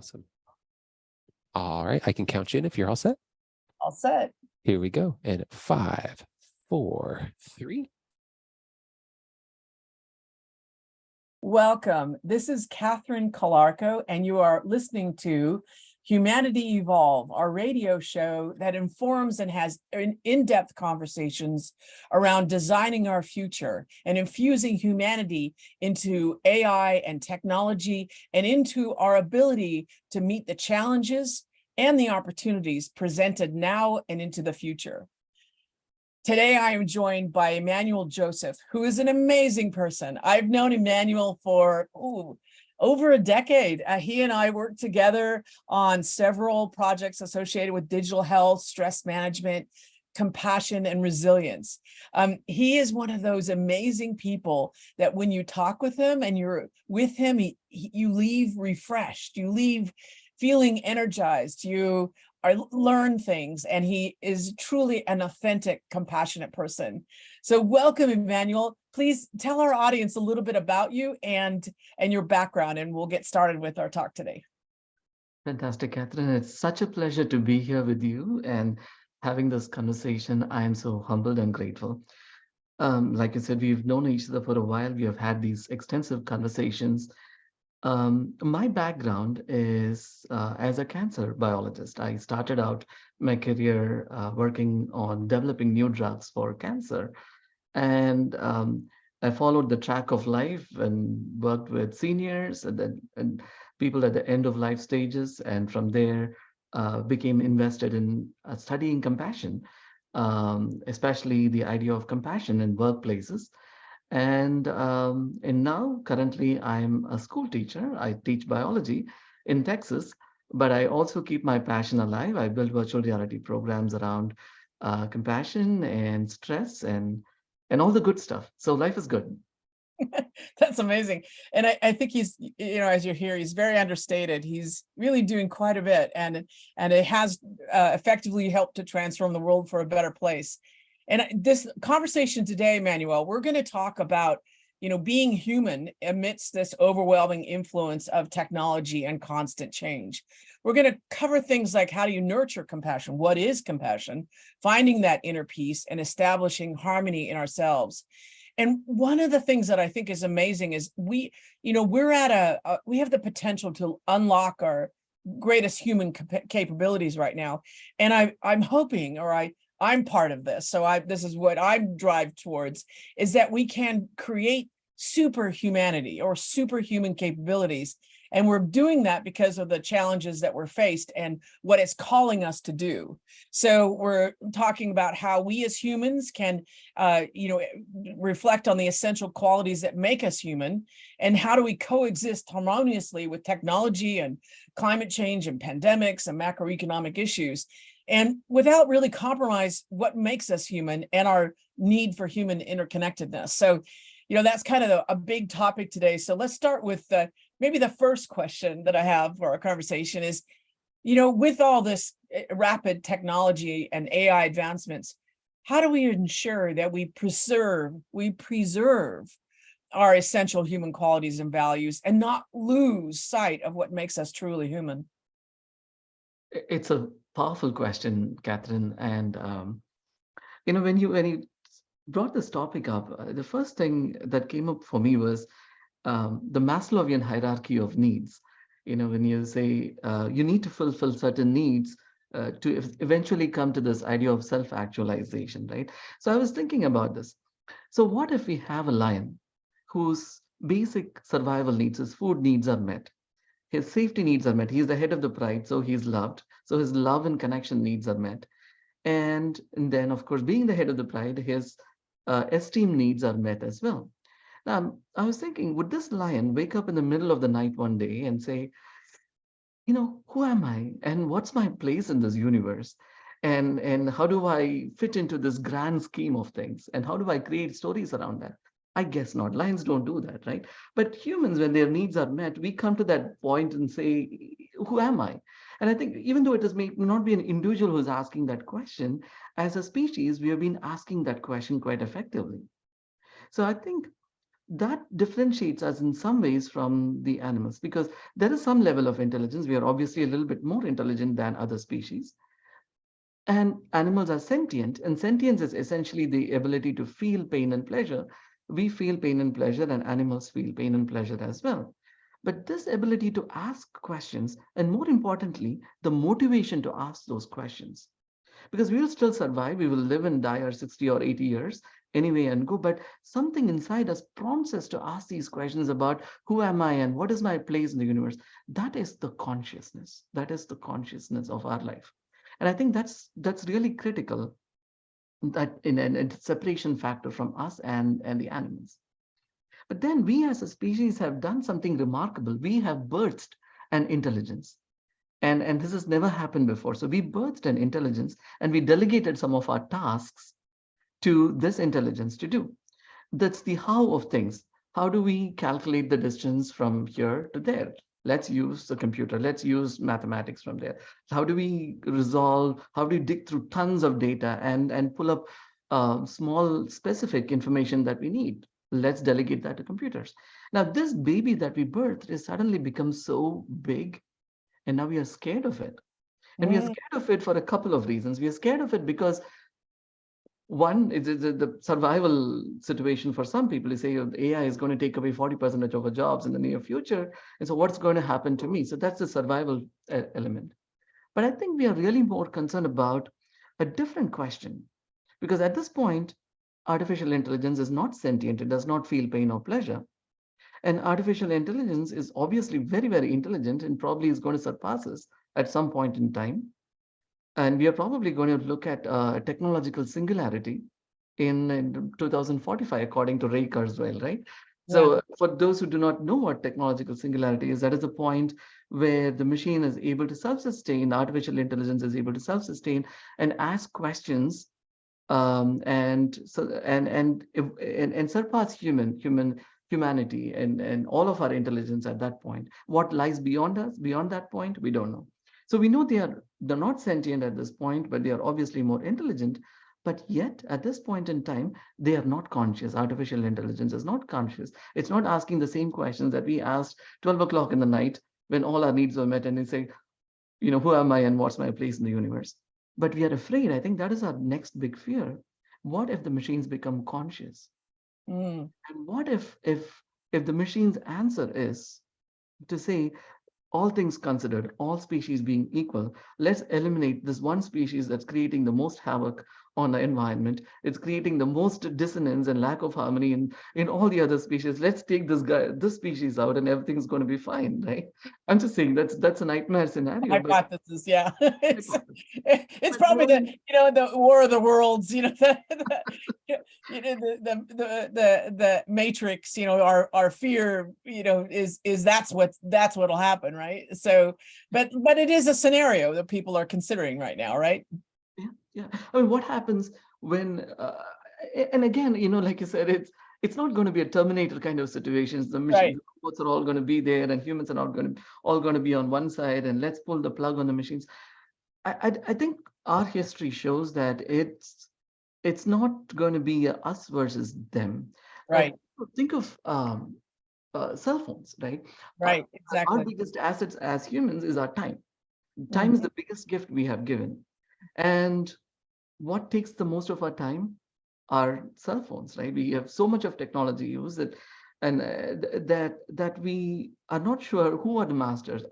Awesome. All right, I can count you in if you're all set. All set. Here we go. And 5, 4, 3. Welcome. This is Catherine Calarco, and you are listening to Humanity Evolve, our radio show that informs and has in-depth conversations around designing our future and infusing humanity into AI and technology and into our ability to meet the challenges and the opportunities presented now and into the future. Today, I am joined by Immanual Joseph, who is an amazing person. I've known Immanuel for over a decade. He and I worked together on several projects associated with digital health, stress management, compassion, and resilience. He is one of those amazing people that when you talk with him and you're with him, you leave refreshed, you leave feeling energized, you learn things, and he is truly an authentic, compassionate person. So welcome, Immanuel. Please tell our audience a little bit about you and your background, and we'll get started with our talk today. Fantastic, Catherine. It's such a pleasure to be here with you and having this conversation. I am so humbled and grateful. Like you said, we've known each other for a while. We have had these extensive conversations. My background is as a cancer biologist. I started out my career working on developing new drugs for cancer. And I followed the track of life and worked with seniors and people at the end of life stages. And from there, became invested in studying compassion, especially the idea of compassion in workplaces. And now, currently, I'm a school teacher. I teach biology in Texas, but I also keep my passion alive. I build virtual reality programs around compassion and stress and all the good stuff. So life is good. That's amazing. And I think he's, as you hear, he's very understated. He's really doing quite a bit, and it has effectively helped to transform the world for a better place. And this conversation today, Immanuel, we're going to talk about, being human amidst this overwhelming influence of technology and constant change. We're going to cover things like how do you nurture compassion? What is compassion? Finding that inner peace and establishing harmony in ourselves. And one of the things that I think is amazing is we have the potential to unlock our greatest human capabilities right now. And I'm hoping, I'm part of this. So this is what I drive towards, is that we can create superhumanity or superhuman capabilities. And we're doing that because of the challenges that we're faced and what it's calling us to do. So we're talking about how we as humans can, reflect on the essential qualities that make us human, and how do we coexist harmoniously with technology and climate change and pandemics and macroeconomic issues, and without really compromise what makes us human and our need for human interconnectedness. So, that's kind of a big topic today. So let's start with maybe the first question that I have for our conversation is, with all this rapid technology and AI advancements, how do we ensure that we preserve our essential human qualities and values and not lose sight of what makes us truly human? It's a powerful question, Catherine. And when you brought this topic up, the first thing that came up for me was the Maslowian hierarchy of needs. When you say you need to fulfill certain needs to eventually come to this idea of self-actualization, right? So I was thinking about this. So what if we have a lion whose basic survival needs, his food needs are met, his safety needs are met, he's the head of the pride, so he's loved, so his love and connection needs are met, and then, of course, being the head of the pride, his esteem needs are met as well. Now, I was thinking, would this lion wake up in the middle of the night one day and say, who am I and what's my place in this universe? And how do I fit into this grand scheme of things? And how do I create stories around that? I guess not. Lions don't do that, right? But humans, when their needs are met, we come to that point and say, who am I? And I think even though it may not be an individual who's asking that question, as a species, we have been asking that question quite effectively. So I think that differentiates us in some ways from the animals, because there is some level of intelligence. We are obviously a little bit more intelligent than other species. And animals are sentient, and sentience is essentially the ability to feel pain and pleasure. We feel pain and pleasure, and animals feel pain and pleasure as well. But this ability to ask questions, and more importantly, the motivation to ask those questions, because we will still survive, we will live and die our 60 or 80 years anyway and go, but something inside us prompts us to ask these questions about who am I and what is my place in the universe. That is the consciousness. That is the consciousness of our life. And I think that's really critical, that in a separation factor from us and the animals. But then we as a species have done something remarkable. We have birthed an intelligence. And this has never happened before. So we birthed an intelligence and we delegated some of our tasks to this intelligence to do. That's the how of things. How do we calculate the distance from here to there? Let's use the computer. Let's use mathematics from there. How do we resolve? How do we dig through tons of data and pull up small specific information that we need? Let's delegate that to computers. Now, this baby that we birthed is suddenly become so big, and now we are scared of it. And we are Mm, scared of it for a couple of reasons. We are scared of it because one is the survival situation for some people. They say, "Oh, AI is going to take away 40% of our jobs in the near future. And so what's going to happen to me?" So that's the survival element. But I think we are really more concerned about a different question. Because at this point, artificial intelligence is not sentient. It does not feel pain or pleasure. And artificial intelligence is obviously very, very intelligent and probably is going to surpass us at some point in time. And we are probably going to look at technological singularity in 2045, according to Ray Kurzweil, right? yeah. So for those who do not know what technological singularity is, that is the point where the machine is able to self-sustain, artificial intelligence is able to self-sustain and ask questions, and surpass humanity and all of our intelligence at that point. What lies beyond us, beyond that point, we don't know. So we know they're not sentient at this point, but they are obviously more intelligent. But yet, at this point in time, they are not conscious. Artificial intelligence is not conscious. It's not asking the same questions that we asked 12 o'clock in the night when all our needs were met, and they say, who am I and what's my place in the universe? But we are afraid. I think that is our next big fear. What if the machines become conscious? Mm, And what if the machine's answer is to say, all things considered, all species being equal, let's eliminate this one species that's creating the most havoc on the environment. It's creating the most dissonance and lack of harmony in all the other species. Let's take this species out and everything's going to be fine, right? I'm just saying that's a nightmare scenario, but hypothesis, yeah. It's but probably more the than the War of the Worlds, the Matrix, our fear, is that's what'll happen, right? So, but it is a scenario that people are considering right now, right? yeah, yeah. I mean, what happens when, and again, like you said, it's not going to be a Terminator kind of situations. The machine, Right. the robots are all going to be there, and humans are not all going to be on one side, and let's pull the plug on the machines. I think our history shows that it's not going to be a us versus them. Uh, Right. think of cell phones, right? Uh, Right. our Exactly. biggest assets as humans is our time. Time is Mhm. the biggest gift we have given. And what takes the most of our time? Our cell phones, right? We have so much of technology use that, and that we are not sure who are the masters.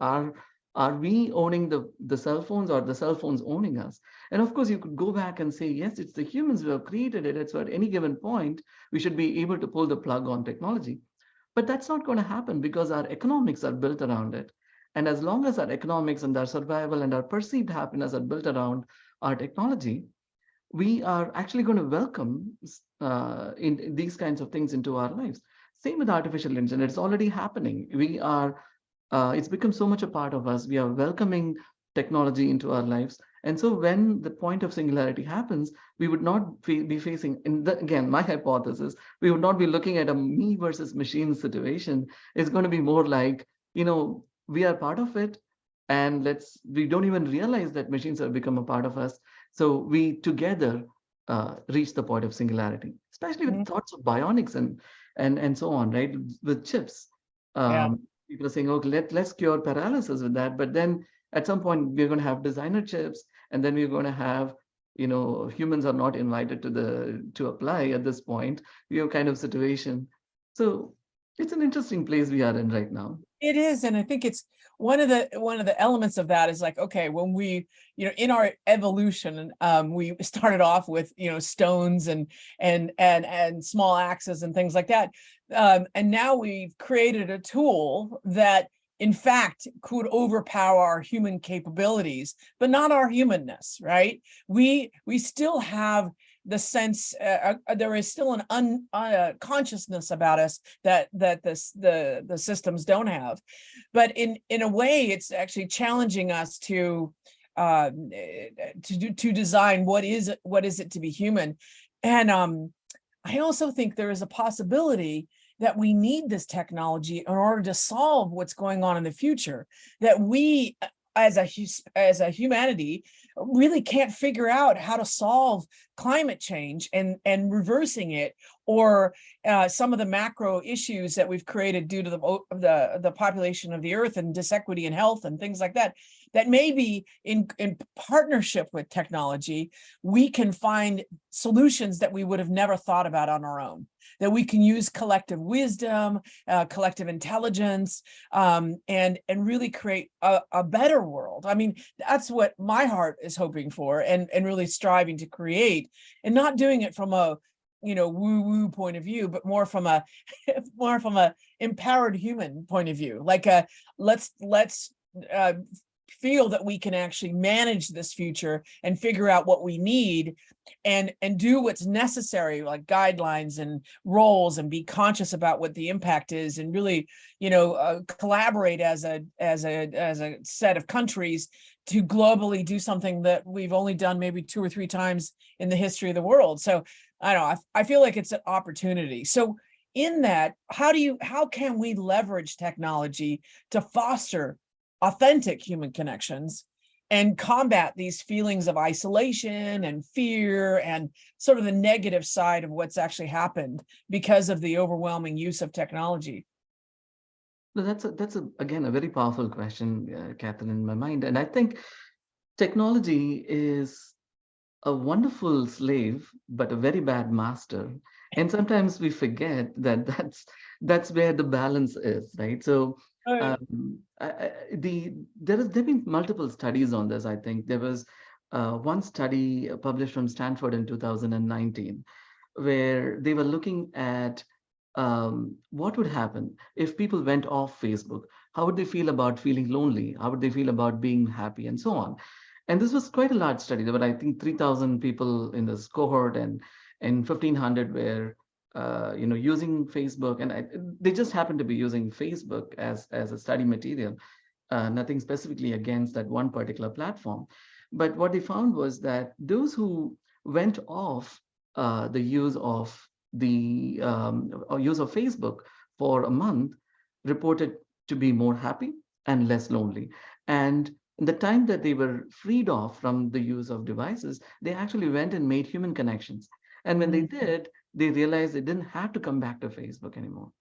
Are we owning the cell phones, or the cell phones owning us? And of course, you could go back and say, yes, it's the humans who have created it. It's at any given point we should be able to pull the plug on technology. But that's not going to happen because our economics are built around it. And as long as our economics and our survival and our perceived happiness are built around our technology, we are actually going to welcome in these kinds of things into our lives. Same with artificial intelligence. It's already happening. It's become so much a part of us. We are welcoming technology into our lives. And so when the point of singularity happens, we would not be facing, again, my hypothesis, we would not be looking at a me versus machine situation. It's going to be more like, we are part of it. And we don't even realize that machines have become a part of us. So we together reach the point of singularity, especially with Mhm. thoughts of bionics and so on, right? With chips. Yeah. People are saying, okay, let's cure paralysis with that. But then at some point, we're going to have designer chips, and then we're going to have, humans are not invited to apply at this point, kind of situation. So it's an interesting place we are in right now. It is, and I think it's one of the elements of that is like, okay, when we, in our evolution, we started off with, stones and small axes and things like that, and now we've created a tool that, in fact, could overpower our human capabilities, but not our humanness, right? We still have the sense, there is still an consciousness about us that the systems don't have, but in a way it's actually challenging us to design what is it to be human. And I also think there is a possibility that we need this technology in order to solve what's going on in the future, that we as a humanity really can't figure out how to solve climate change and reversing it, or some of the macro issues that we've created due to the population of the earth and disequity in health and things like that, that maybe in partnership with technology, we can find solutions that we would have never thought about on our own, that we can use collective wisdom, collective intelligence, and really create a better world. I mean, that's what my heart is hoping for, and really striving to create, and not doing it from a woo-woo point of view, but more from a empowered human point of view. Like let's feel that we can actually manage this future and figure out what we need, and do what's necessary, like guidelines and roles, and be conscious about what the impact is, and really collaborate as a set of countries to globally do something that we've only done maybe 2 or 3 times in the history of the world. So I don't know, I feel like it's an opportunity. So in that, how can we leverage technology to foster authentic human connections and combat these feelings of isolation and fear and sort of the negative side of what's actually happened because of the overwhelming use of technology? No, that's again a very powerful question, Catherine, in my mind. And I think technology is a wonderful slave, but a very bad master. And sometimes we forget that that's where the balance is, right? So there've been multiple studies on this. I think there was one study published from Stanford in 2019, where they were looking at what would happen if people went off Facebook. How would they feel about feeling lonely? How would they feel about being happy, and so on? And this was quite a large study. There were, I think, 3,000 people in this cohort, and 1,500 were, using Facebook, and they just happened to be using Facebook as a study material. Nothing specifically against that one particular platform. But what they found was that those who went off the use of Facebook for a month reported to be more happy and less lonely. And the time that they were freed off from the use of devices, they actually went and made human connections. And when they did, they realized they didn't have to come back to Facebook anymore.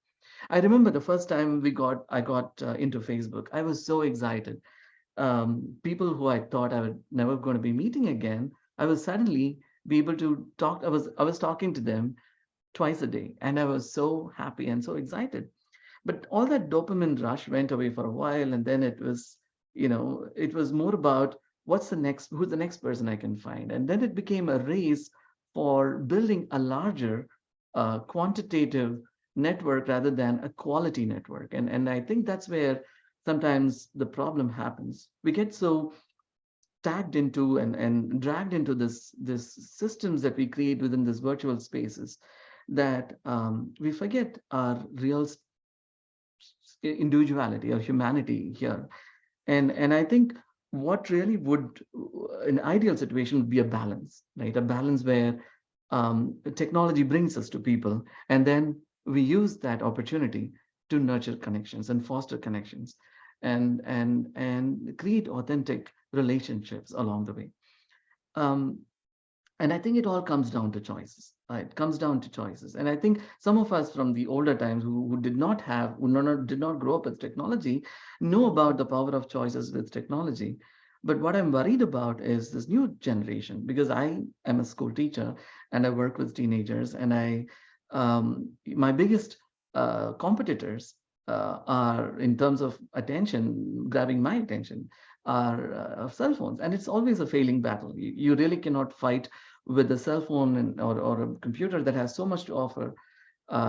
I remember the first time I got into Facebook, I was so excited. People who I thought I would never going to be meeting again, I was suddenly be able to talk. I was talking to them twice a day, and I was so happy and so excited. But all that dopamine rush went away for a while, and then it was more about who's the next person I can find, and then it became a race for building a larger quantitative network rather than a quality network. And I think that's where sometimes the problem happens. We get so tagged into and dragged into this systems that we create within this virtual spaces, that we forget our real individuality or humanity here. And I think what really would, an ideal situation would be a balance, right? A balance where technology brings us to people, and then we use that opportunity to nurture connections and foster connections, and create authentic relationships along the way. Um, and I think it all comes down to choices. It comes down to choices. And I think some of us from the older times who did not have, did not grow up with technology, know about the power of choices with technology. But what I'm worried about is this new generation, because I am a school teacher and I work with teenagers, and my biggest competitors are, in terms of attention, grabbing my attention, are cell phones. And it's always a failing battle. You really cannot fight with a cell phone or a computer that has so much to offer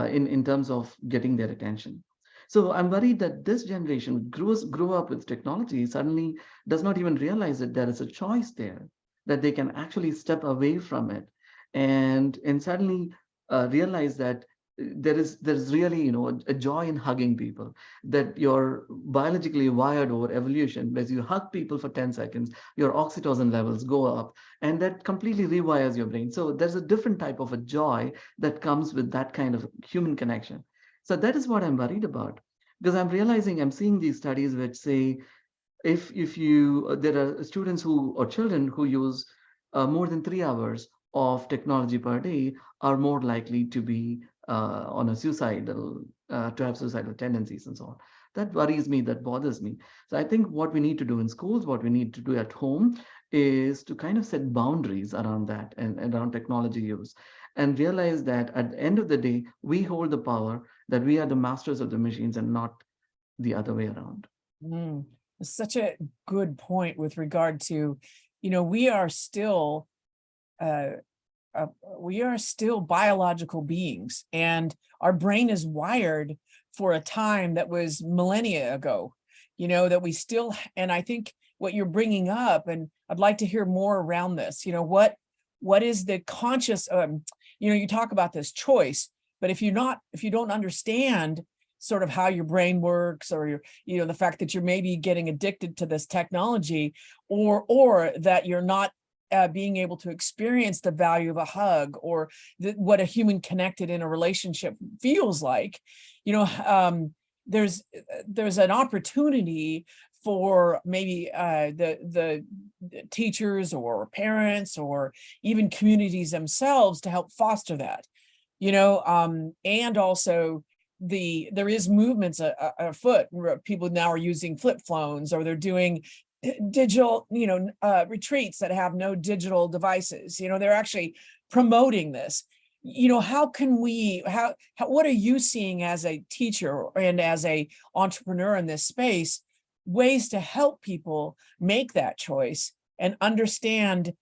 in terms of getting their attention. So I'm worried that this generation grew up with technology, suddenly does not even realize that there is a choice there, that they can actually step away from it, and suddenly realize that there's really, a joy in hugging people, that you're biologically wired over evolution. As you hug people for 10 seconds, your oxytocin levels go up, and that completely rewires your brain. So there's a different type of a joy that comes with that kind of human connection. So that is what I'm worried about, because I'm realizing, I'm seeing these studies which say, if you there are students who, or children who use more than 3 hours of technology per day, are more likely to be on a suicidal to have suicidal tendencies and so on. That worries me, that bothers me. So I think what we need to do in schools, what we need to do at home, is to kind of set boundaries around that, and around technology use, and realize that at the end of the day, we hold the power, that we are the masters of the machines and not the other way around. Mm, such a good point with regard to, we are still uh, we are still biological beings, and our brain is wired for a time that was millennia ago, that we still, and I think what you're bringing up, and I'd like to hear more around this, what is the conscious, you talk about this choice, but if you don't understand sort of how your brain works, or the fact that you're maybe getting addicted to this technology, or that you're not being able to experience the value of a hug, or what a human connected in a relationship feels like, there's an opportunity for maybe the teachers or parents or even communities themselves to help foster that, and also there is movements afoot where people now are using flip phones, or they're doing digital, retreats that have no digital devices. They're actually promoting this. How can we, what are you seeing as a teacher and as a entrepreneur in this space, ways to help people make that choice and understand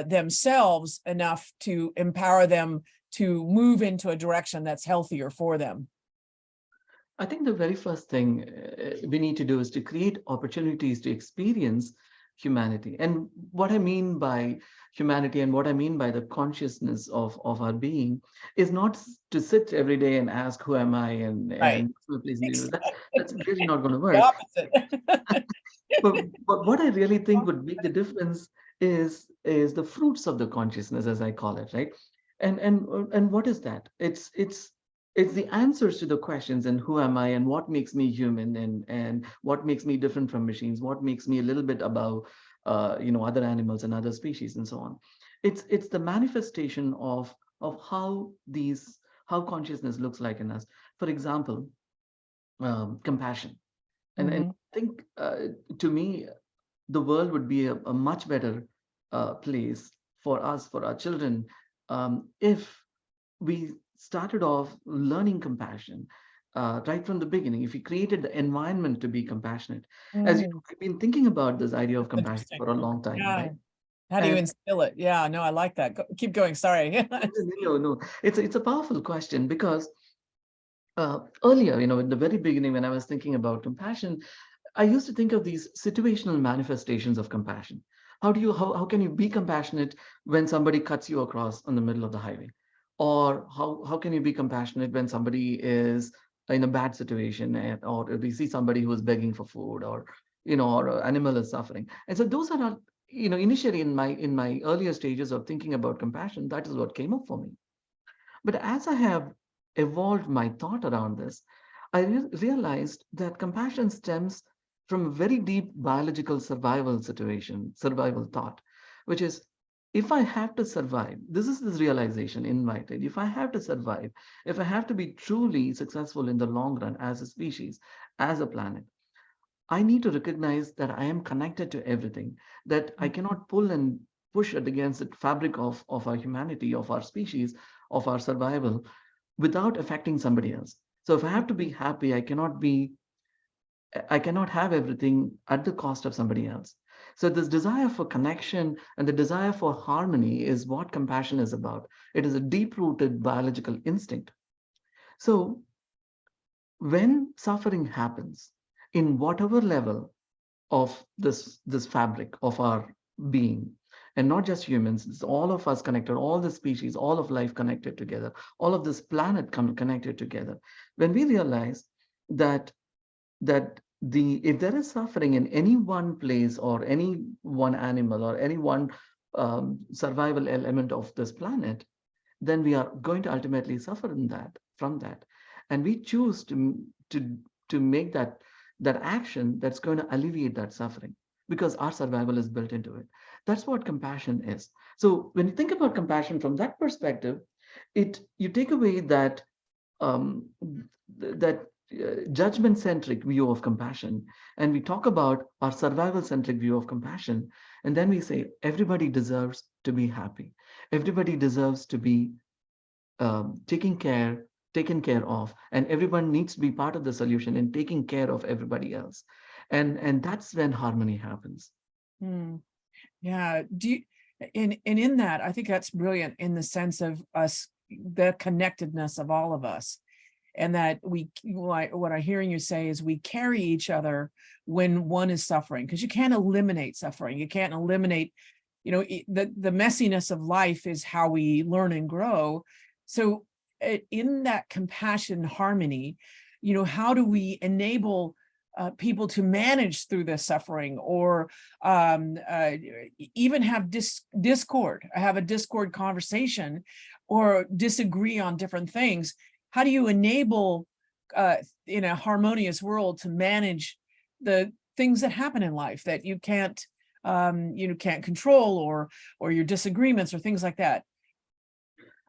themselves enough to empower them to move into a direction that's healthier for them? I think the very first thing we need to do is to create opportunities to experience humanity. And what I mean by humanity, and what I mean by the consciousness of our being, is not to sit every day and ask, who am I? Right. And what's my place in the universe. Exactly. That's really not going to The work. opposite. But what I really think would make the difference is the fruits of the consciousness, as I call it, right? And what is that? It's the answers to the questions, and who am I, and what makes me human, and what makes me different from machines, what makes me a little bit above other animals and other species, and so on. It's the manifestation of how consciousness looks like in us. For example, compassion. And Mhm. I think, to me, the world would be a much better place for us, for our children, if we started off learning compassion right from the beginning. If we created the environment to be compassionate, as you know, Mhm. I've been thinking about this idea of compassion Interesting. for a long time, Yeah. right? How do you And instill it? Yeah, no, I like that. Keep going. Sorry. no, it's a powerful question, because earlier, in the very beginning, when I was thinking about compassion, I used to think of these situational manifestations of compassion. How can you be compassionate when somebody cuts you across on the middle of the highway? Or how can you be compassionate when somebody is in a bad situation, or we see somebody who is begging for food, or an animal is suffering. And so those are not, initially in my earlier stages of thinking about compassion, that is what came up for me. But as I have evolved my thought around this, I realized that compassion stems from a very deep biological survival thought, which is, if I have to survive, this realization invited. If I have to survive, if I have to be truly successful in the long run as a species, as a planet, I need to recognize that I am connected to everything, that I cannot pull and push it against the fabric of our humanity, of our species, of our survival without affecting somebody else. So if I have to be happy, I cannot have everything at the cost of somebody else. So this desire for connection and the desire for harmony is what compassion is about. It is a deep-rooted biological instinct. So when suffering happens in whatever level of this fabric of our being, and not just humans, it's all of us connected, all the species, all of life connected together, all of this planet connected together. When we realize that if there is suffering in any one place or any one animal or any one survival element of this planet, then we are going to ultimately suffer from that, and we choose to to make that action that's going to alleviate that suffering because our survival is built into it. That's what compassion is. So when you think about compassion from that perspective, you take away um, that judgment centric view of compassion, and we talk about our survival centric view of compassion, and then we say everybody deserves to be happy, everybody deserves to be taken care of, and everyone needs to be part of the solution in taking care of everybody else, and that's when harmony happens. Hmm. Yeah. And in that, I think that's brilliant in the sense of us, the connectedness of all of us. And that what I'm hearing you say is we carry each other when one is suffering, because you can't eliminate suffering. You can't eliminate, the messiness of life is how we learn and grow. So in that compassion harmony, how do we enable people to manage through the suffering, or even have discord, have a discord conversation, or disagree on different things? How do you enable in a harmonious world to manage the things that happen in life that you can't control, or your disagreements or things like that?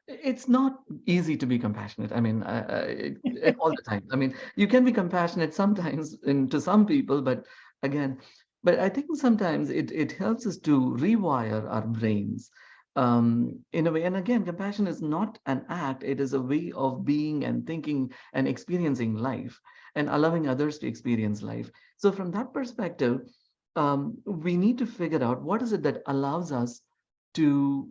It's not easy to be compassionate. I mean, all the time. I mean, you can be compassionate sometimes to some people, but again, I think sometimes it helps us to rewire our brains in a way. And again, compassion is not an act; it is a way of being and thinking and experiencing life and allowing others to experience life. So from that perspective, we need to figure out what is it that allows us to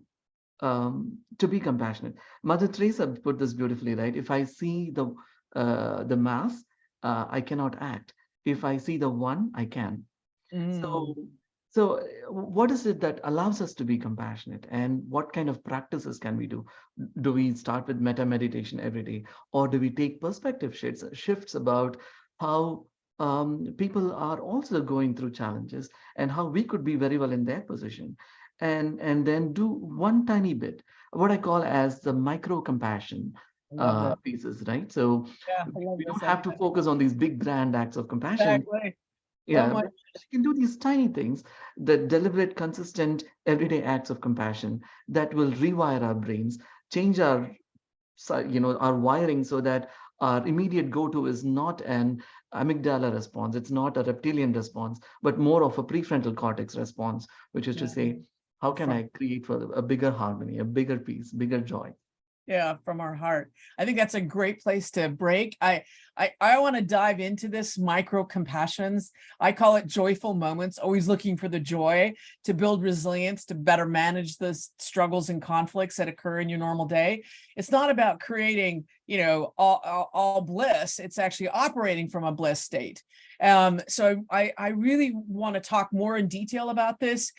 to be compassionate. Mother Teresa put this beautifully, right? If I see the mass, I cannot act. If I see the one, I can. Mm. So, what is it that allows us to be compassionate, and what kind of practices can we do? Do we start with meta meditation every day, or do we take perspective shifts about how people are also going through challenges and how we could be very well in their position, and then do one tiny bit, what I call as the micro compassion I love that. pieces, right? So Yeah, I love we this don't have to focus on these big grand acts of compassion. exactly. Oh Yeah, my. but we can do these tiny things, the deliberate, consistent, everyday acts of compassion that will rewire our brains, change our wiring so that our immediate go-to is not an amygdala response, it's not a reptilian response, but more of a prefrontal cortex response, which is to Yeah. say, how can I create for a bigger harmony, a bigger peace, bigger joy? Yeah, from our heart. I think that's a great place to break. I want to dive into this micro compassions. I call it joyful moments, always looking for the joy to build resilience, to better manage the struggles and conflicts that occur in your normal day. It's not about creating, all bliss. It's actually operating from a bliss state. So I really want to talk more in detail about this.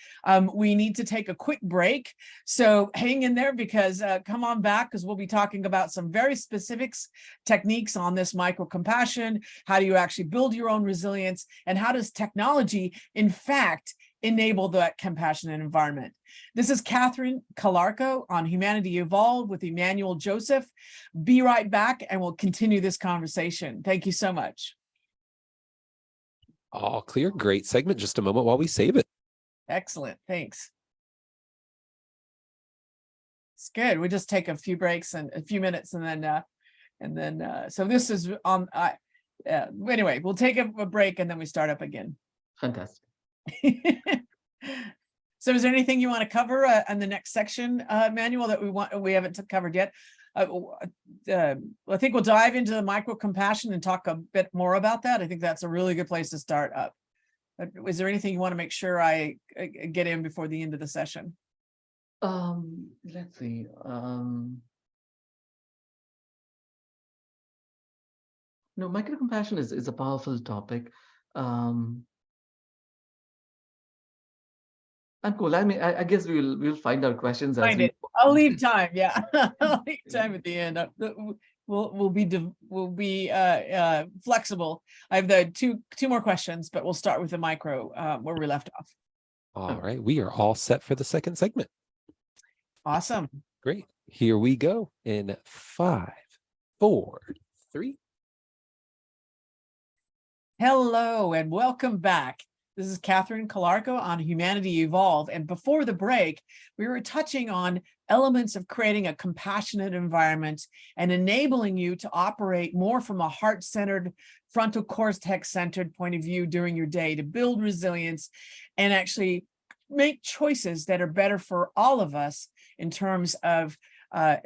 We need to take a quick break. So hang in there, because come on back, because we'll be talking about some very specifics, techniques on this micro compassion. How do you actually build your own resilience, and how does technology, in fact, enable that compassionate environment? This is Catherine Calarco on Humanity Evolved with Immanuel Joseph. Be right back, and we'll continue this conversation. Thank you so much. All clear. Great segment. Just a moment while we save it. Excellent. Thanks. It's good. We just take a few breaks and a few minutes, and then so this is on. Anyway, we'll take a break and then we start up again. Fantastic. So, is there anything you want to cover in the next section, Immanuel, that we haven't covered yet? I think we'll dive into the micro compassion and talk a bit more about that. I think that's a really good place to start up. Is there anything you want to make sure I get in before the end of the session? Let's see. No, micro-compassion is a powerful topic. And cool. I mean, I guess we'll find our questions as Find we it. I'll leave time. Yeah, I'll leave time at the end. We'll be flexible. I have the two more questions, but we'll start with the micro where we left off. All right. We are all set for the second segment. Awesome. Great. Here we go in 5, 4, 3. Hello and welcome back. This is Catherine Calarco on Humanity Evolve. And before the break, we were touching on elements of creating a compassionate environment and enabling you to operate more from a heart-centered, frontal cortex-centered point of view during your day to build resilience and actually make choices that are better for all of us in terms of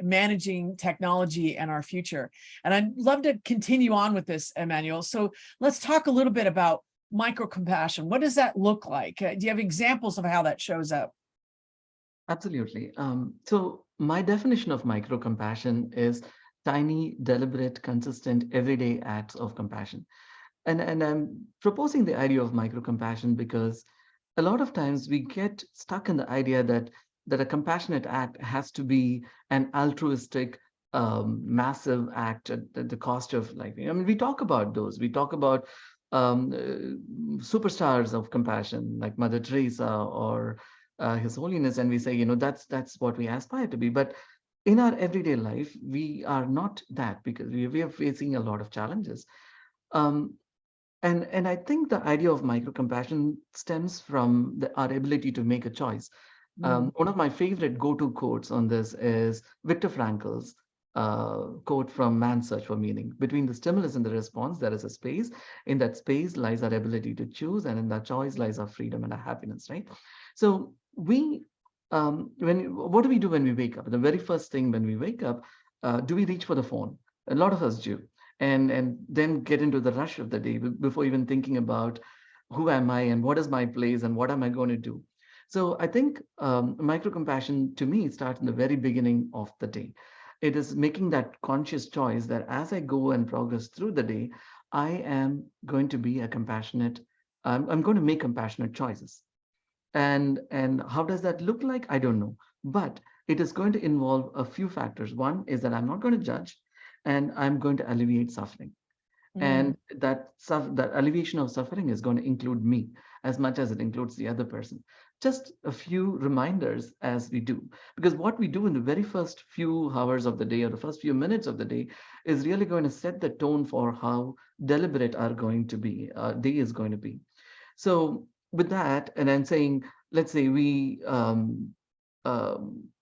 managing technology and our future. And I'd love to continue on with this, Immanuel. So let's talk a little bit about micro-compassion. What does that look like? Do you have examples of how that shows up? Absolutely. So my definition of micro-compassion is tiny, deliberate, consistent, everyday acts of compassion. And I'm proposing the idea of micro-compassion because a lot of times we get stuck in the idea that a compassionate act has to be an altruistic, massive act at the cost of life. I mean, we talk about those. We talk about superstars of compassion like Mother Teresa or His Holiness, and we say, that's what we aspire to be. But in our everyday life, we are not that because we are facing a lot of challenges. And I think the idea of micro-compassion stems from our ability to make a choice. One of my favorite go-to quotes on this is Viktor Frankl's quote from Man's Search for Meaning. Between the stimulus and the response, there is a space. In that space lies our ability to choose, and in that choice lies our freedom and our happiness, right? So what do we do when we wake up? The very first thing when we wake up, do we reach for the phone? A lot of us do. And then get into the rush of the day before even thinking about who am I and what is my place and what am I going to do? So I think micro-compassion to me starts in the very beginning of the day. It is making that conscious choice that as I go and progress through the day, I am going to be a compassionate, I'm going to make compassionate choices. And how does that look like? I don't know. But it is going to involve a few factors. One is that I'm not going to judge, and I'm going to alleviate suffering. And that alleviation of suffering is going to include me as much as it includes the other person. Just a few reminders as we do, because what we do in the very first few hours of the day or the first few minutes of the day is really going to set the tone for how deliberate our day is going to be. So with that, and I'm saying, let's say we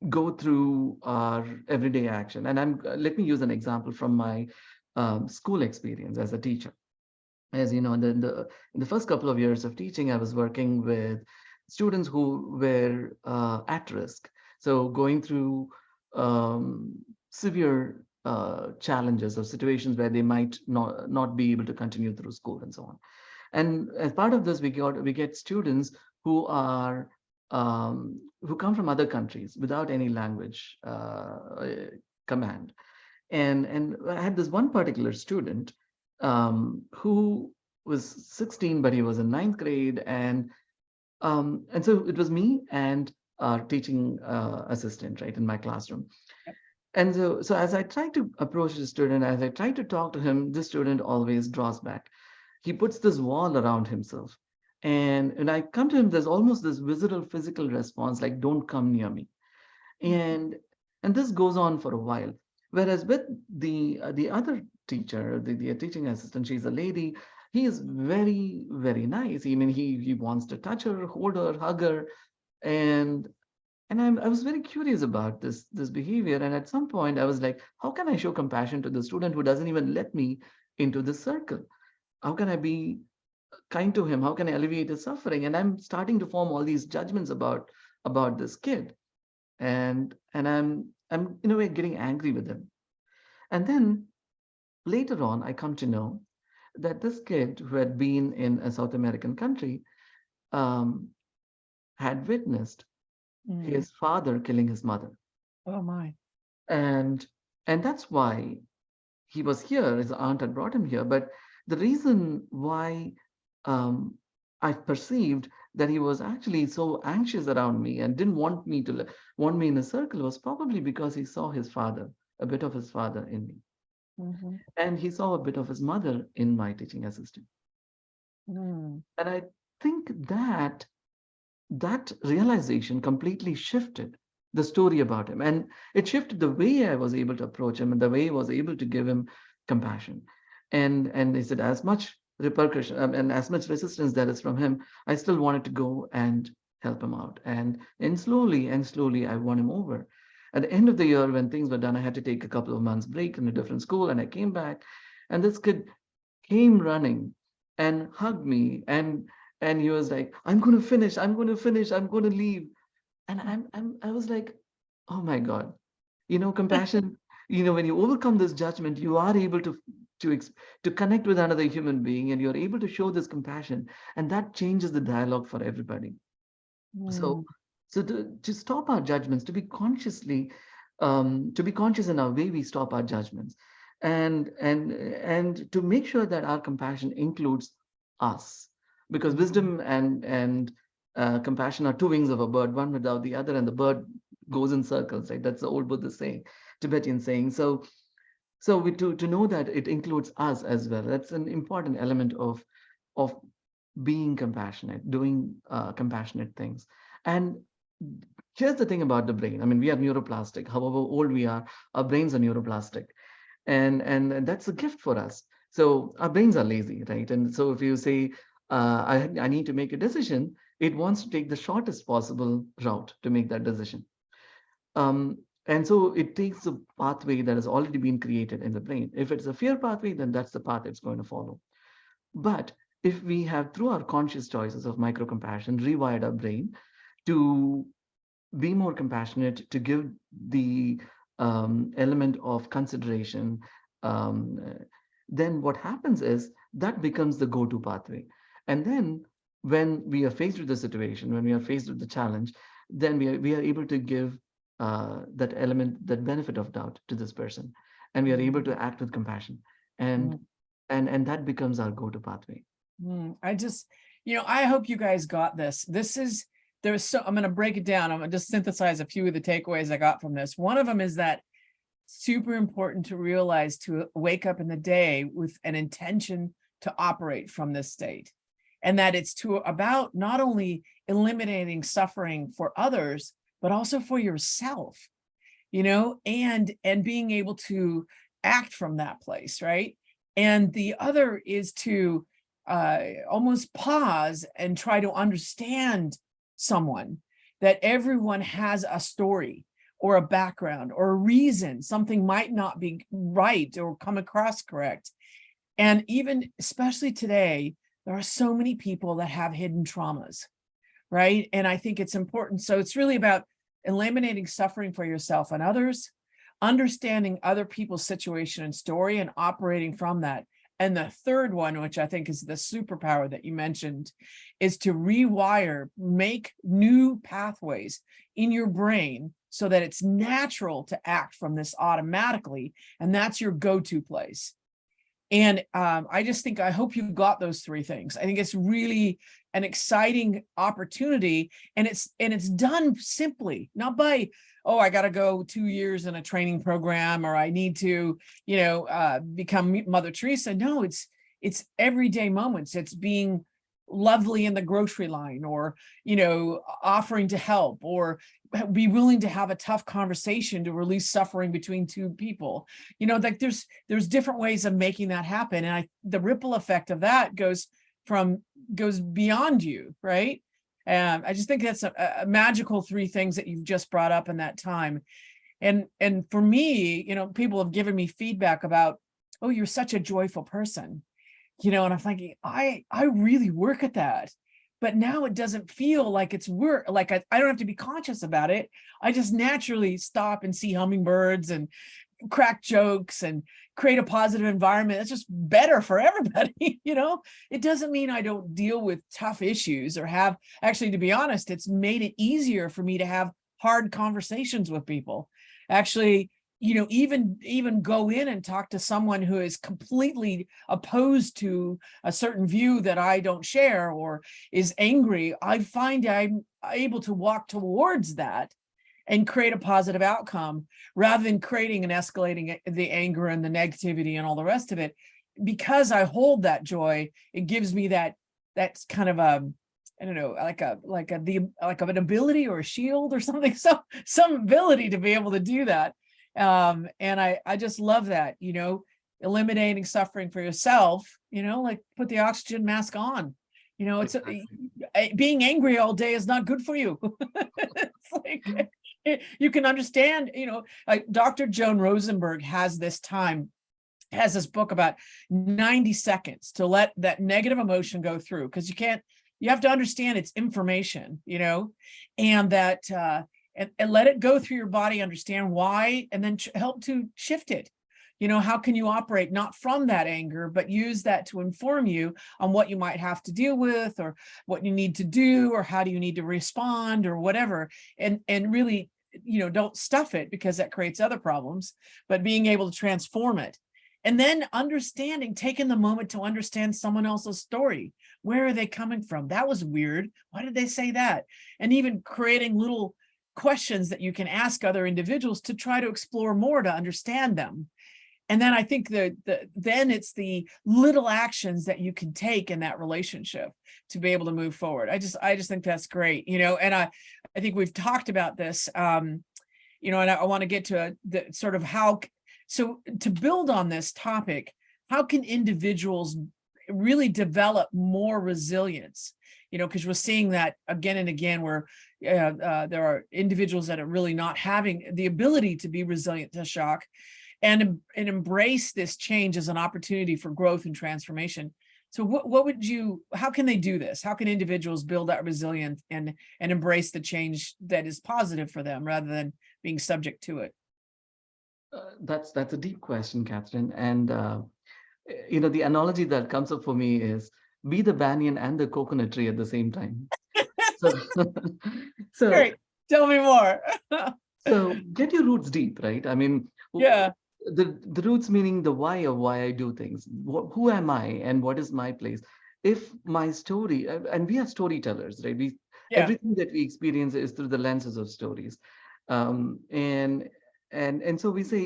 go through our everyday action, and let me use an example from my school experience as a teacher. As you know, in the first couple of years of teaching, I was working with students who were at risk. So going through severe challenges or situations where they might not be able to continue through school and so on. And as part of this, we get students who are who come from other countries without any language command. And I had this one particular student who was 16, but he was in 9th grade, and so it was me and our teaching assistant, right, in my classroom. And so as I tried to approach the student, as I tried to talk to him, this student always draws back. He puts this wall around himself. And when I come to him, there's almost this visible physical response, like, don't come near me. And this goes on for a while. Whereas with the other teacher, the teaching assistant, she's a lady, he is very, very nice. I mean, he wants to touch her, hold her, hug her. And And I was very curious about this behavior. And at some point, I was like, how can I show compassion to the student who doesn't even let me into the circle? How can I be kind to him? How can I alleviate his suffering? And I'm starting to form all these judgments about this kid, and I'm in a way getting angry with him. And then later on, I come to know that this kid who had been in a South American country um, had witnessed Mm. his father killing his mother, Oh my. and that's why he was here. His aunt had brought him here. But the reason why um, I perceived that he was actually so anxious around me and didn't want me to want me in a circle was probably because he saw his father, a bit of his father in me, Mhm. and he saw a bit of his mother in my teaching assistant. Mm. And I think that that realization completely shifted the story about him, and it shifted the way I was able to approach him and the way I was able to give him compassion. And he said, as much repercussion and as much resistance there is from him, I still wanted to go and help him out. And slowly I won him over. At the end of the year, when things were done, I had to take a couple of months break in a different school, and I came back, and this kid came running and hugged me, and he was like, I'm going to finish, I'm going to finish, I'm going to leave. And I was like, oh my God, compassion, when you overcome this judgment, you are able to connect with another human being, and you're able to show this compassion, and that changes the dialogue for everybody. So, Mm. to stop our judgments, to be conscious in our way we stop our judgments, and to make sure that our compassion includes us, because Mhm. wisdom and compassion are two wings of a bird, one without the other, and the bird goes in circles, right? That's the old Buddhist saying, Tibetan saying. So to know that it includes us as well, that's an important element of being compassionate, doing compassionate things. And here's the thing about the brain. I mean, we are neuroplastic. However old we are, our brains are neuroplastic, and that's a gift for us. So our brains are lazy, right? And so if you say, I need to make a decision, it wants to take the shortest possible route to make that decision. Um, and so it takes a pathway that has already been created in the brain. If it's a fear pathway, then that's the path it's going to follow. But if we have, through our conscious choices of micro compassion, rewired our brain to be more compassionate, to give the element of consideration, um, uh, then what happens is that becomes the go-to pathway. And then when we are faced with the situation, when we are faced with the challenge, then we are able to give that element, that benefit of doubt to this person, and we are able Mhm. to act with compassion, and Mm. and that becomes our go-to pathway. Mm. I just, I hope you guys got this. I'm going to break it down. I'm going to just synthesize a few of the takeaways I got from this. One of them is that super important to realize to wake up in the day with an intention to operate from this state. And that it's about not only eliminating suffering for others, but also for yourself, and being able to act from that place, right? And the other is to almost pause and try to understand someone, that everyone has a story or a background or a reason something might not be right or come across correct. And even especially today, there are so many people that have hidden traumas, right? And I think it's important. So it's really about eliminating suffering for yourself and others, understanding other people's situation and story, and operating from that. And the third one, which I think is the superpower that you mentioned, is to rewire, make new pathways in your brain so that it's natural to act from this automatically. And that's your go-to place. And I hope you got those three things. I think it's really an exciting opportunity, and it's done simply, not by, oh, I got to go 2 years in a training program, or I need to, become Mother Teresa. No, it's everyday moments. It's being lovely in the grocery line, or offering to help, or be willing to have a tough conversation to release suffering between two people. Like there's different ways of making that happen, and the ripple effect of that goes beyond you, right? I just think that's a magical three things that you've just brought up in that time. And for me, people have given me feedback about, oh, you're such a joyful person, and I'm thinking, I really work at that. But now it doesn't feel like it's work. Like I don't have to be conscious about it. I just naturally stop and see hummingbirds and crack jokes and create a positive environment. It's just better for everybody. It doesn't mean I don't deal with tough issues or have, actually, to be honest, it's made it easier for me to have hard conversations with people. Actually, even go in and talk to someone who is completely opposed to a certain view that I don't share or is angry. I find I'm able to walk towards that and create a positive outcome rather than creating and escalating the anger and the negativity and all the rest of it. Because I hold that joy, it gives me that's kind of a, I don't know, like an ability or a shield or something, some ability to be able to do that. And I just love that, eliminating suffering for yourself, like put the oxygen mask on. It's being angry all day is not good for you. It's like, you can understand, like Dr. Joan Rosenberg has this book about 90 seconds to let that negative emotion go through, because you have to understand it's information, and that, and let it go through your body, understand why, and then help to shift it. How can you operate not from that anger, but use that to inform you on what you might have to deal with, or what you need to do, or how do you need to respond, or whatever. And really, don't stuff it, because that creates other problems, but being able to transform it. And then taking the moment to understand someone else's story. Where are they coming from? That was weird. Why did they say that? And even creating little questions that you can ask other individuals to try to explore more to understand them. And then I think then it's the little actions that you can take in that relationship to be able to move forward. I just think that's great, and I think we've talked about this, and I want to get to the sort of so to build on this topic, how can individuals really develop more resilience? Because we're seeing that again and again, where there are individuals that are really not having the ability to be resilient to shock and embrace this change as an opportunity for growth and transformation. So how can they do this? How can individuals build that resilience and embrace the change that is positive for them rather than being subject to it? That's a deep question, Catherine. And the analogy that comes up for me is be the banyan and the coconut tree at the same time. So, Great. Tell me more. So get your roots deep, right? I mean, yeah. The roots meaning the why of why I do things. Who am I and what is my place? If my story, and we are storytellers, right? Everything that we experience is through the lenses of stories. And so we say,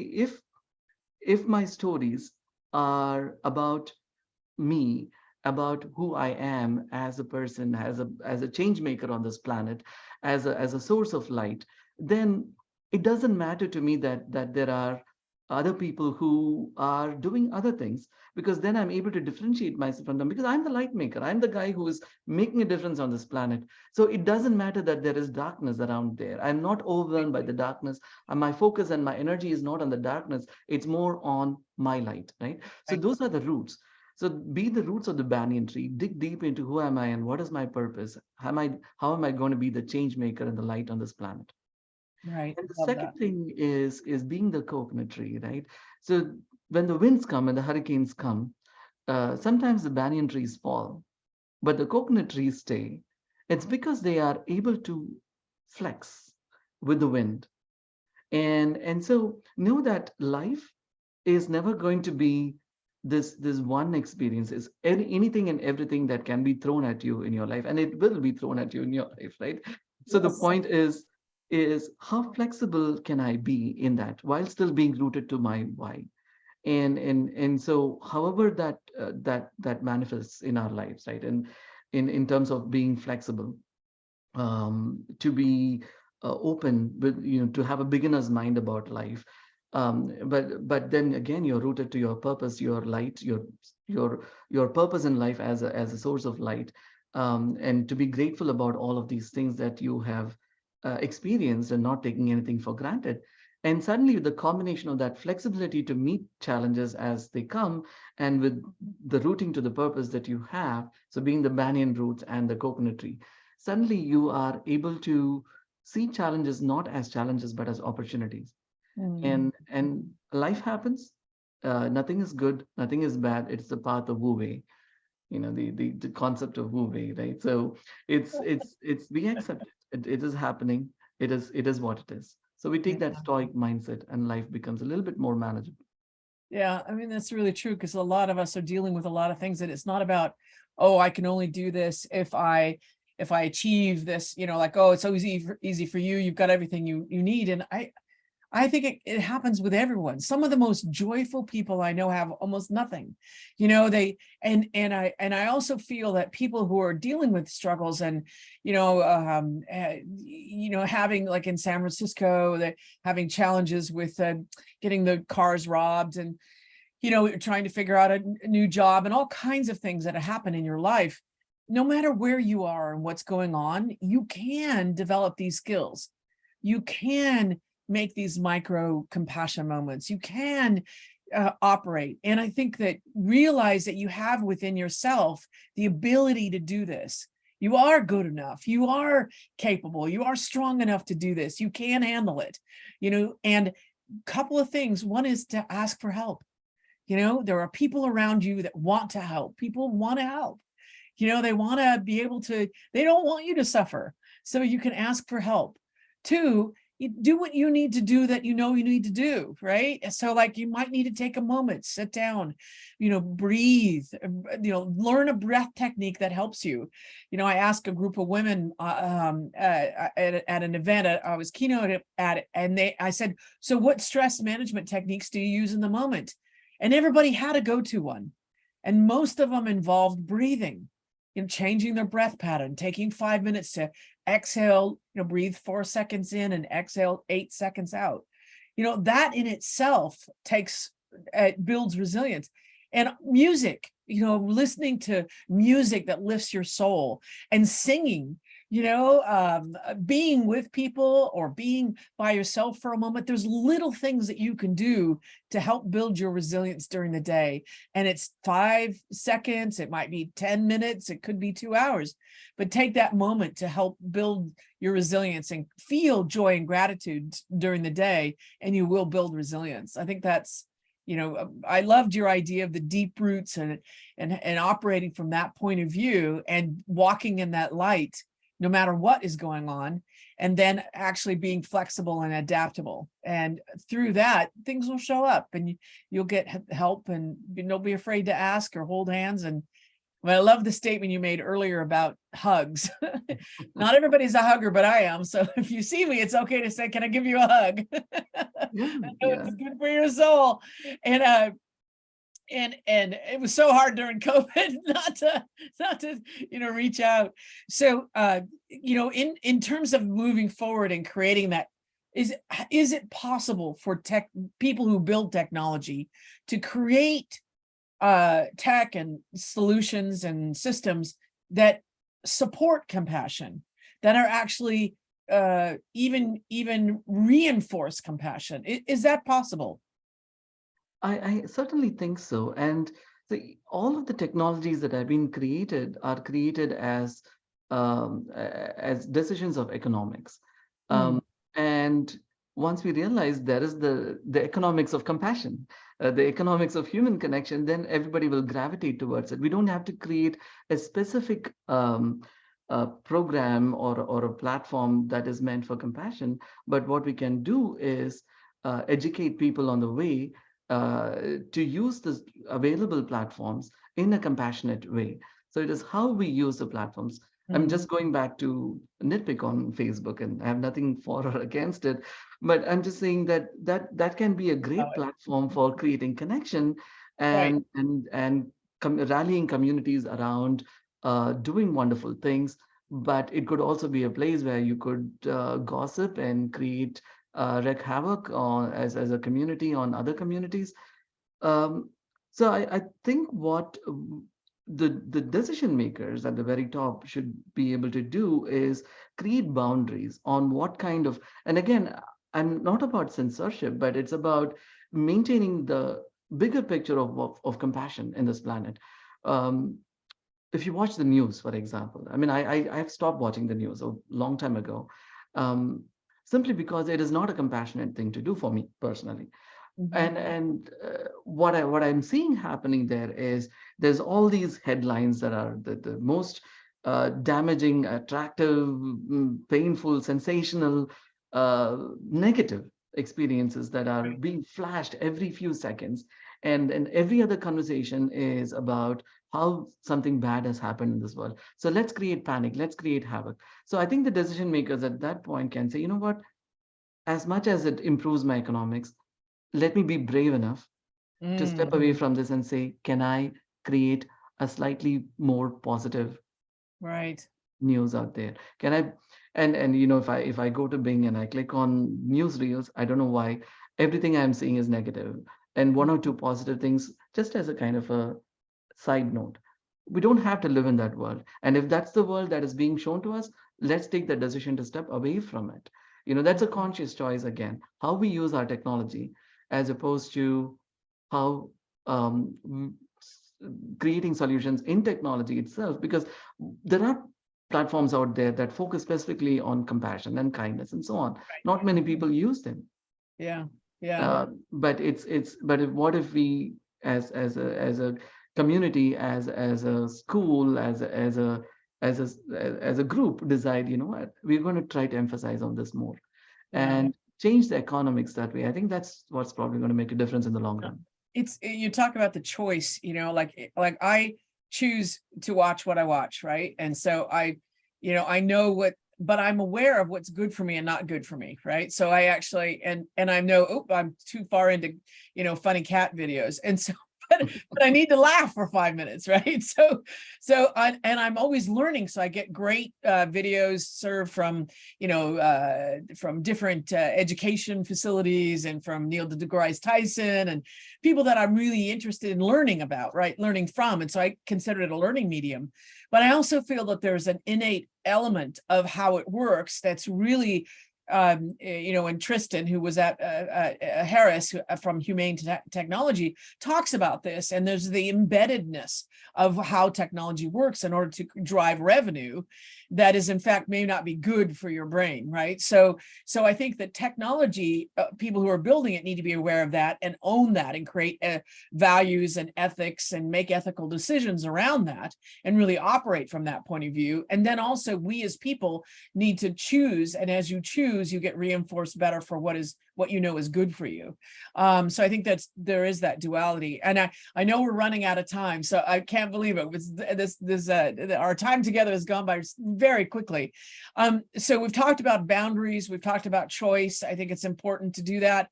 if my stories are about me, about who I am as a person, as a change maker on this planet, as a source of light, then it doesn't matter to me that there are other people who are doing other things, because then I'm able to differentiate myself from them, because I'm the light maker. I'm the guy who is making a difference on this planet. So it doesn't matter that there is darkness around there. I'm not overwhelmed by the darkness, and my focus and my energy is not on the darkness. It's more on my light, right? So those are the roots. So be the roots of the banyan tree, dig deep into who am I and what is my purpose? How am I going to be the change maker and the light on this planet? Right. And the second thing is being the coconut tree, right? So when the winds come and the hurricanes come, sometimes the banyan trees fall, but the coconut trees stay. It's because they are able to flex with the wind. And so know that life is never going to be this one experience. Is anything and everything that can be thrown at you in your life, and it will be thrown at you in your life, right? So the point is how flexible can I be in that while still being rooted to my why? And so however that manifests in our lives, right? And in terms of being flexible, to be open with, to have a beginner's mind about life. But then again, you're rooted to your purpose, your light, your purpose in life as a source of light. and to be grateful about all of these things that you have experienced and not taking anything for granted. And suddenly, the combination of that flexibility to meet challenges as they come, and with the rooting to the purpose that you have, so being the banyan roots and the coconut tree, suddenly you are able to see challenges not as challenges but as opportunities. Mm. And life happens. Nothing is good, nothing is bad. It's the path of Wu Wei, the concept of Wu Wei, right? So it's we accept it. It is happening. It is what it is. So we take that stoic mindset, and life becomes a little bit more manageable. Yeah, I mean, that's really true, because a lot of us are dealing with a lot of things that it's not about, oh, I can only do this if I achieve this, like, oh, it's so easy for you. You've got everything you need. And I think it happens with everyone. Some of the most joyful people I know have almost nothing, they, and I also feel that people who are dealing with struggles and, having, like in San Francisco, they're having challenges with getting the cars robbed, and, trying to figure out a new job, and all kinds of things that happen in your life. No matter where you are and what's going on, you can develop these skills. You can make these micro compassion moments. You can operate. And I think that realize that you have within yourself the ability to do this. You are good enough. You are capable. You are strong enough to do this. You can handle it, and a couple of things. One is to ask for help. There are people around you that want to help. People want to help. They want to be able to, they don't want you to suffer. So you can ask for help. Two, you do what you need to do that you need to do, right? So like you might need to take a moment, sit down, breathe, learn a breath technique that helps you. I asked a group of women at an event I was keynote at, and I said, so what stress management techniques do you use in the moment? And everybody had a go-to one. And most of them involved breathing, changing their breath pattern, taking 5 minutes to exhale, breathe 4 seconds in and exhale 8 seconds out. That in itself builds resilience. And music, listening to music that lifts your soul, and singing, being with people or being by yourself for a moment. There's little things that you can do to help build your resilience during the day. And it's 5 seconds, it might be 10 minutes, it could be 2 hours, but take that moment to help build your resilience and feel joy and gratitude during the day, and you will build resilience. I think that's, I loved your idea of the deep roots and operating from that point of view and walking in that light no matter what is going on, and then actually being flexible and adaptable. And through that, things will show up, and you'll get help, and don't be afraid to ask or hold hands. And I love the statement you made earlier about hugs. Not everybody's a hugger, but I am. So if you see me, it's okay to say, can I give you a hug? Yeah, I know it's good for your soul. And it was so hard during COVID not to reach out. So in terms of moving forward and creating that, is it possible for people who build technology to create tech and solutions and systems that support compassion, that are actually even reinforce compassion? Is that possible? I certainly think so. And all of the technologies that have been created are created as decisions of economics. Mm. And once we realize there is the economics of compassion, the economics of human connection, then everybody will gravitate towards it. We don't have to create a specific program or a platform that is meant for compassion. But what we can do is educate people on the way to use the available platforms in a compassionate way. So it is how we use the platforms. I'm just going back to nitpick on Facebook, and I have nothing for or against it, but I'm just saying that can be a great platform for creating connection Right. and rallying communities around doing wonderful things. But it could also be a place where you could gossip and create wreak havoc as a community on other communities. Um, so I think what the decision makers at the very top should be able to do is create boundaries on what kind of, and again, I'm not about censorship, but it's about maintaining the bigger picture of compassion in this planet. Um, if you watch the news, for example, I mean, I've stopped watching the news a long time ago, um, simply because it is not a compassionate thing to do for me personally. Mhm. And what I'm seeing happening there is there's all these headlines that are the most damaging, attractive, painful, sensational, negative experiences that are Right. being flashed every few seconds, and every other conversation is about how something bad has happened in this world. So let's create panic, let's create havoc. So I think the decision makers at that point can say, you know what, as much as it improves my economics, let me be brave enough to step Mm, away from this and say, can I create a slightly more positive right. news out there? Can I, and you know, if I go to Bing and I click on newsreels, I don't know why everything I'm seeing is negative, and one or two positive things, just as a kind of a side note. We don't have to live in that world. And if that's the world that is being shown to us, let's take the decision to step away from it. You know, that's a conscious choice again, how we use our technology as opposed to how creating solutions in technology itself, because there are platforms out there that focus specifically on compassion and kindness and so on. Not many people use them. Yeah. Yeah. But what if we, as a community, as a school, as a group, decide, you know what, we're going to try to emphasize on this more Yeah. and change the economics that way. I think that's what's probably going to make a difference in the long run. You talk about the choice, like I choose to watch what I watch, right? And so I know what, but I'm aware of what's good for me and not good for me, right? So I actually, and I know, oh, I'm too far into, funny cat videos. And so but I need to laugh for 5 minutes, right? And I'm always learning. So I get great videos served from different education facilities and from Neil deGrasse Tyson and people that I'm really interested in learning about, right? Learning from. And so I consider it a learning medium. But I also feel that there's an innate element of how it works that's really and Tristan, who was at Harris from Humane Technology, talks about this. And there's the embeddedness of how technology works in order to drive revenue that is, in fact, may not be good for your brain, right? So I think that technology, people who are building it need to be aware of that and own that and create values and ethics and make ethical decisions around that and really operate from that point of view. And then also we as people need to choose, and as you choose, you get reinforced better for what is good for you. So I think there is that duality, and I know we're running out of time, so I can't believe it. Our time together has gone by very quickly. So we've talked about boundaries, we've talked about choice. I think it's important to do that.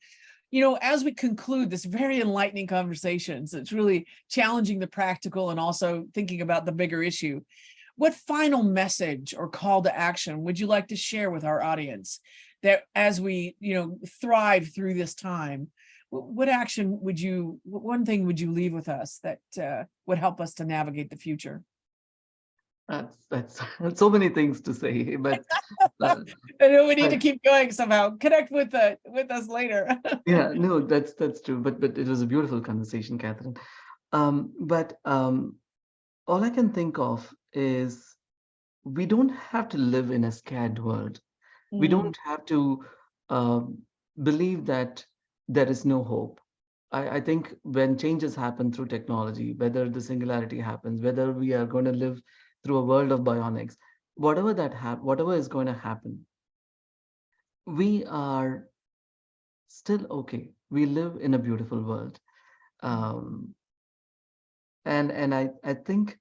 As we conclude this very enlightening conversation, so it's really challenging the practical and also thinking about the bigger issue. What final message or call to action would you like to share with our audience that as we, thrive through this time, what one thing would you leave with us that would help us to navigate the future? That's so many things to say, but uh, I know we need to but keep going somehow. Connect with us later. yeah, no, that's true. But it was a beautiful conversation, Catherine. But all I can think of is we don't have to live in a scared world. We Mm, don't have to um, believe that there is no hope. I think when changes happen through technology, whether the singularity happens, whether we are going to live through a world of bionics, whatever is going to happen, we are still okay. We live in a beautiful world. Um, and I think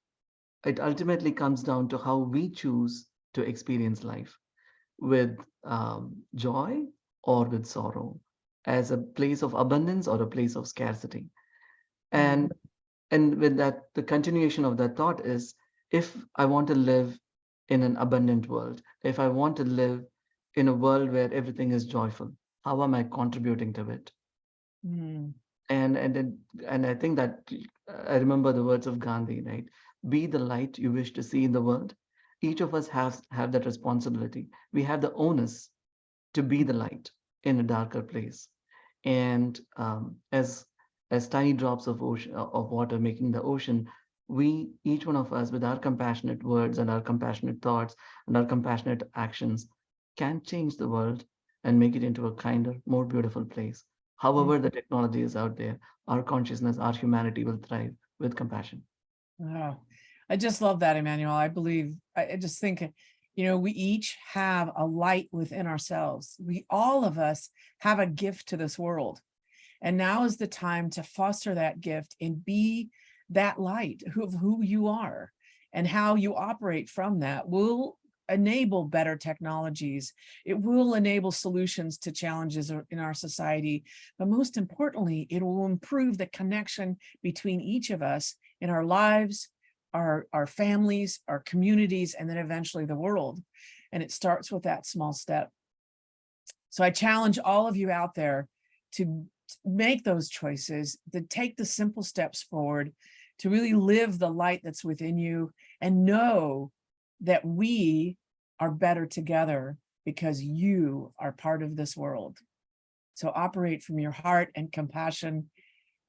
it ultimately comes down to how we choose to experience life, with joy or with sorrow, as a place of abundance or a place of scarcity. mm, And and with that, the continuation of that thought is, if I want to live in an abundant world, if I want to live in a world where everything is joyful, how am I contributing to it? mm, And I think that I remember the words of Gandhi, right? be the light you wish to see in the world. Each of us have that responsibility. We have the onus to be the light in a darker place. And as tiny drops of water making the ocean, we, each one of us, with our compassionate words and our compassionate thoughts and our compassionate actions, can change the world and make it into a kinder, more beautiful place. However, the technology is out there, our consciousness, our humanity will thrive with compassion. Wow. I just love that, Immanuel. I just think, we each have a light within ourselves. All of us have a gift to this world. And now is the time to foster that gift and be that light of who you are, and how you operate from that will enable better technologies. It will enable solutions to challenges in our society. But most importantly, it will improve the connection between each of us in our lives, our families, our communities, and then eventually the world. And it starts with that small step. So I challenge all of you out there to make those choices, to take the simple steps forward, to really live the light that's within you, and know that we are better together because you are part of this world. So operate from your heart and compassion,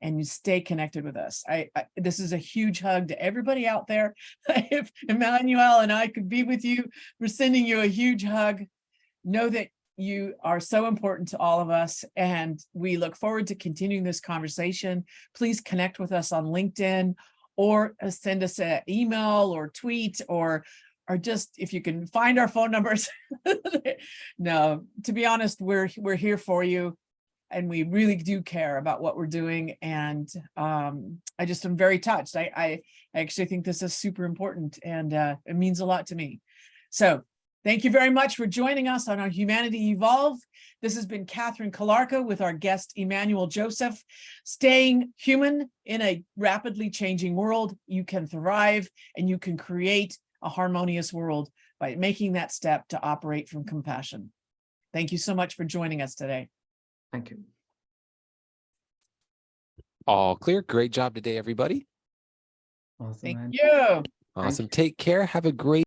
and you stay connected with us. This is a huge hug to everybody out there. If Immanuel and I could be with you, we're sending you a huge hug. Know that you are so important to all of us, and we look forward to continuing this conversation. Please connect with us on LinkedIn, or send us an email or tweet, or just if you can find our phone numbers. No, to be honest, we're here for you, and we really do care about what we're doing. And I just am very touched. I actually think this is super important, and it means a lot to me. So thank you very much for joining us on our Humanity Evolve. This has been Catherine Kalarka with our guest, Immanuel Joseph. Staying human in a rapidly changing world, you can thrive, and you can create a harmonious world by making that step to operate from compassion. Thank you so much for joining us today. Thank you. All clear. Great job today, everybody. Awesome, Thank man. you. Awesome. Take care. Have a great